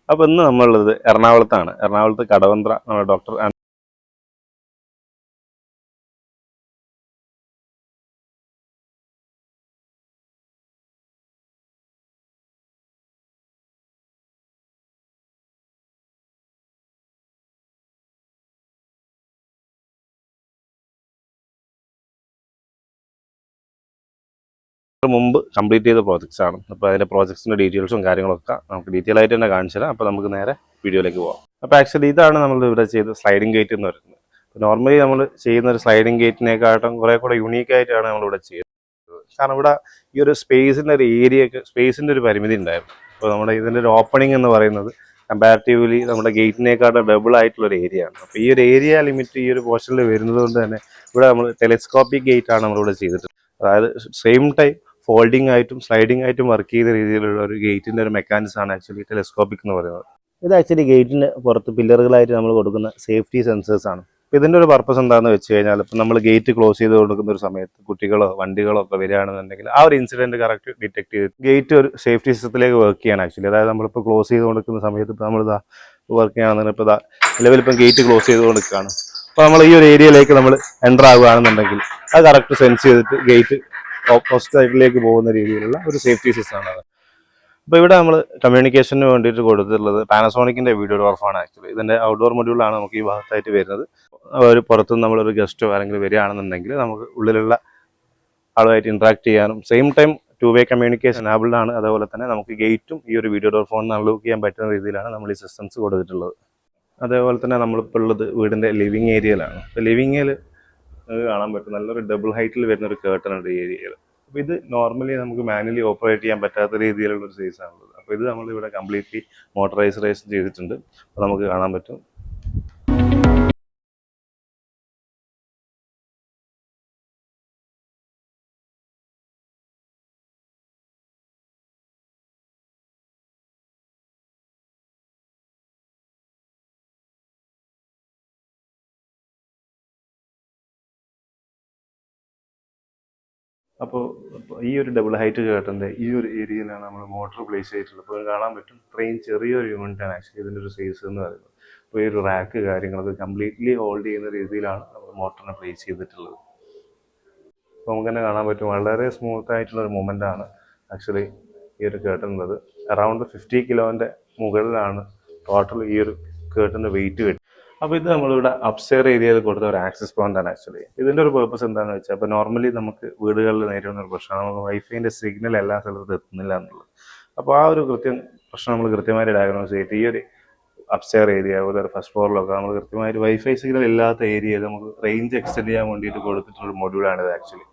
അപ്പോൾ ഇന്ന് നമ്മളുള്ളത് എറണാകുളത്താണ്. എറണാകുളത്ത് കടവന്ത്ര നമ്മുടെ ഡോക്ടർ മുമ്പ് കംപ്ലീറ്റ് ചെയ്ത പ്രോജക്ട്സ് ആണ്. അപ്പോൾ അതിൻ്റെ പ്രോജക്ട്സിൻ്റെ ഡീറ്റെയിൽസും കാര്യങ്ങളൊക്കെ നമുക്ക് ഡീറ്റെയിൽ ആയിട്ട് തന്നെ കാണിച്ചു തരാം. അപ്പോൾ നമുക്ക് നേരെ വീഡിയോയിലേക്ക് പോകാം. അപ്പോൾ ആക്ച്വലി ഇതാണ് നമ്മൾ ഇവിടെ ചെയ്ത് സ്ലൈഡിംഗ് ഗേറ്റ് എന്ന് പറയുന്നത്. നോർമലി നമ്മൾ ചെയ്യുന്ന ഒരു സ്ലൈഡിംഗ് ഗേറ്റിനെക്കാട്ടും കുറേ കൂടെ യുണീക്ക് ആയിട്ടാണ് നമ്മളിവിടെ ചെയ്യുന്നത്. കാരണം ഇവിടെ ഈ ഒരു സ്പേസിൻ്റെ ഒരു ഏരിയക്ക് സ്പേസിൻ്റെ ഒരു പരിമിതി ഉണ്ടായിരുന്നു. അപ്പോൾ നമ്മുടെ ഇതിൻ്റെ ഒരു ഓപ്പണിംഗ് എന്ന് പറയുന്നത് കമ്പാരിറ്റീവ്ലി നമ്മുടെ ഗേറ്റിനേക്കാളും ഡബിൾ ആയിട്ടുള്ള ഒരു ഏരിയ ആണ്. അപ്പോൾ ഈ ഒരു ഏരിയ ലിമിറ്റ് ഈ ഒരു പോർഷനിൽ വരുന്നത് കൊണ്ട് തന്നെ ഇവിടെ നമ്മൾ ടെലിസ്കോപ്പിക് ഗേറ്റ് ആണ് നമ്മളിവിടെ ചെയ്തിട്ടുള്ളത്. അതായത് സെയിം ടൈം ഫോൾഡിംഗ് ആയിട്ടും സ്ലൈഡിംഗ് ആയിട്ടും വർക്ക് ചെയ്ത രീതിയിലുള്ള ഒരു ഗേറ്റിൻ്റെ ഒരു മെക്കാനിസം ആണ് ആക്ച്വലി ടെലിസ്കോപ്പിക് എന്ന് പറയുന്നത്. ഇത് ആക്ച്വലി ഗേറ്റിന് പുറത്ത് പില്ലറുകളായിട്ട് നമ്മൾ കൊടുക്കുന്ന സേഫ്റ്റി സെൻസേഴ്സ് ആണ്. അപ്പോൾ ഇതിൻ്റെ ഒരു പർപ്പസ് എന്താണെന്ന് വെച്ച് കഴിഞ്ഞാൽ ഇപ്പം നമ്മൾ ഗേറ്റ് ക്ലോസ് ചെയ്ത് കൊടുക്കുന്ന ഒരു സമയത്ത് കുട്ടികളോ വണ്ടികളോ ഒക്കെ വരികയാണെന്നുണ്ടെങ്കിൽ ആ ഒരു ഇൻസിഡൻറ്റ് കറക്റ്റ് ഡിറ്റക്ട് ചെയ്ത് ഗേറ്റ് ഒരു സേഫ്റ്റി സിസ്റ്റത്തിലേക്ക് വർക്ക് ചെയ്യാണ് ആക്ച്വലി. അതായത് നമ്മളിപ്പോൾ ക്ലോസ് ചെയ്ത് കൊടുക്കുന്ന സമയത്ത് ഇപ്പോൾ നമ്മളിതാ വർക്ക് ചെയ്യുകയാണെന്നുണ്ടെങ്കിൽ ഇപ്പോൾ നിലവിലിപ്പം ഗേറ്റ് ക്ലോസ് ചെയ്ത് കൊടുക്കുകയാണ്. അപ്പോൾ നമ്മൾ ഈ ഒരു ഏരിയയിലേക്ക് നമ്മൾ എൻ്റർ ആവുകയാണെന്നുണ്ടെങ്കിൽ അത് കറക്റ്റ് സെൻസ് ചെയ്തിട്ട് ഗേറ്റ് ഓപ്പോസിറ്റ് സൈഡിലേക്ക് പോകുന്ന രീതിയിലുള്ള ഒരു സേഫ്റ്റി സിസ്റ്റമാണ് അത്. അപ്പോൾ ഇവിടെ നമ്മൾ കമ്മ്യൂണിക്കേഷന് വേണ്ടിയിട്ട് കൊടുത്തിട്ടുള്ളത് പാനസോണിക്കിൻ്റെ വീഡിയോ ഡോർഫാണ് ആക്ച്വലി. ഇതിൻ്റെ ഔട്ട്ഡോർ മൊഡ്യൂളാണ് നമുക്ക് ഈ ഭാഗത്തായിട്ട് വരുന്നത്. ഒരു പുറത്തുനിന്ന് നമ്മളൊരു ഗസ്റ്റോ ആരെങ്കിലും വരികയാണെന്നുണ്ടെങ്കിൽ നമുക്ക് ഉള്ളിലുള്ള ആളുമായിട്ട് ഇൻട്രാക്ട് ചെയ്യാനും same time 2-way communication enabled ആണ്. അതുപോലെ തന്നെ നമുക്ക് ഗേറ്റും ഈ ഒരു വീഡിയോ ഡോർ ഫോൺ അൺലോക്ക് ചെയ്യാൻ പറ്റുന്ന രീതിയിലാണ് നമ്മൾ ഈ സിസ്റ്റംസ് കൊടുത്തിട്ടുള്ളത്. അതേപോലെ തന്നെ നമ്മളിപ്പോൾ ഉള്ളത് വീടിൻ്റെ ലിവിങ് ഏരിയയിലാണ്. ഇപ്പോൾ ലിവിങ്ങിൽ കാണാൻ പറ്റും നല്ലൊരു ഡബിൾ ഹൈറ്റിൽ വരുന്ന ഒരു കേർട്ടൺ ഉണ്ട് ഈ ഏരിയയിൽ. അപ്പോൾ ഇത് നോർമലി നമുക്ക് മാനുവലി ഓപ്പറേറ്റ് ചെയ്യാൻ പറ്റാത്ത രീതിയിലുള്ള ഒരു സൈസ് ആണുള്ളത്. അപ്പോൾ ഇത് നമ്മളിവിടെ കംപ്ലീറ്റ്ലി മോട്ടറൈസേഷൻ ചെയ്തിട്ടുണ്ട്. അപ്പോൾ നമുക്ക് കാണാൻ പറ്റും. അപ്പോൾ ഈ ഒരു ഡബിൾ ഹൈറ്റ് കേട്ടൻ്റെ ഈ ഒരു ഏരിയയിലാണ് നമ്മൾ മോട്ടർ പ്ലേസ് ചെയ്തിട്ടുള്ളത്. അപ്പോൾ കാണാൻ പറ്റും ഇത്രയും ചെറിയൊരു യൂണിറ്റാണ് ആക്ച്വലി ഇതിൻ്റെ ഒരു സൈസ് എന്ന് പറയുന്നത്. അപ്പോൾ ഈ ഒരു റാക്ക് കാര്യങ്ങളൊക്കെ കംപ്ലീറ്റ്ലി ഹോൾഡ് ചെയ്യുന്ന രീതിയിലാണ് നമ്മൾ മോട്ടറിനെ പ്ലേസ് ചെയ്തിട്ടുള്ളത്. അപ്പോൾ നമുക്ക് തന്നെ കാണാൻ പറ്റും വളരെ സ്മൂത്ത് ആയിട്ടുള്ളൊരു മൂവ്മെൻ്റ് ആണ് ആക്ച്വലി ഈ ഒരു കേട്ടുന്നത്. അറൗണ്ട് 50 കിലോൻ്റെ മുകളിലാണ് ടോട്ടൽ ഈ ഒരു കേട്ടിൻ്റെ വെയിറ്റ് കിട്ടും. അപ്പോൾ ഇത് നമ്മളിവിടെ അപ്സ്റ്റെയർ ഏരിയയിൽ കൊടുത്ത ഒരു ആക്സസ് പോയിന്റ് ആണ് ആക്ച്വലി. ഇതിൻ്റെ ഒരു പേർപ്പസ് എന്താണെന്ന് വെച്ചാൽ ഇപ്പോൾ നോർമലി നമുക്ക് വീടുകളിൽ നേരിടുന്ന ഒരു പ്രശ്നം നമുക്ക് വൈഫൈൻ്റെ സിഗ്നൽ എല്ലാ സ്ഥലത്തും എത്തുന്നില്ല എന്നുള്ളത്. അപ്പോൾ ആ ഒരു പ്രശ്നം നമ്മൾ കൃത്യമായിട്ട് ഡയഗ്നോസ് ചെയ്തിട്ട് ഈ ഒരു അപ്സ്റ്റെയർ ഏരിയ അതുപോലെ ഒരു ഫസ്റ്റ് ഫ്ലോറിലൊക്കെ നമ്മൾ കൃത്യമായിട്ട് വൈഫൈ സിഗ്നൽ ഇല്ലാത്ത ഏരിയയിൽ നമുക്ക് റേഞ്ച് എക്സ്റ്റെൻഡ് ചെയ്യാൻ വേണ്ടിയിട്ട് കൊടുത്തിട്ടുള്ള മൊഡ്യൂളാണിത് ആക്ച്വലി.